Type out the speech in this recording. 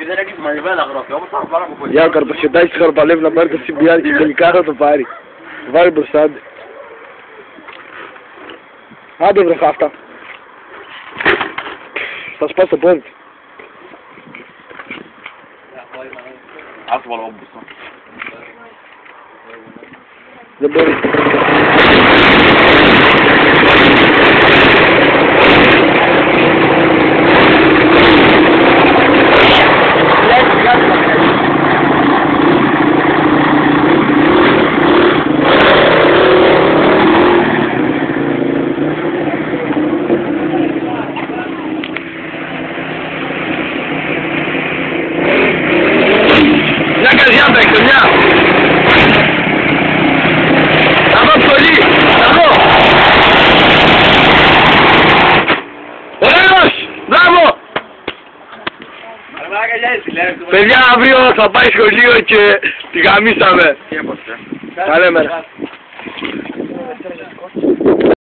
δεν έχεις μαγειβέλα γράφει, όμως θα πάρω από πολύ. Για ο Καρποσιωτάκης χαροπαλεύει να πάρει το CBR και τελικά θα το πάρει. Βάλει μπροστά του. Άντε βρε χάφτα. Θα σπάσει το πόδι του. Ας το βάλω από μπροστά. Δεν μπορεί. Μια καρδιά παίξε, μια! Θα δω ψωλή! Θα δω! Ωραίος! Μπράβο! Παιδιά, αύριο θα πάει σχολείο και τη γαμίσαμε! Καλέ μέρα!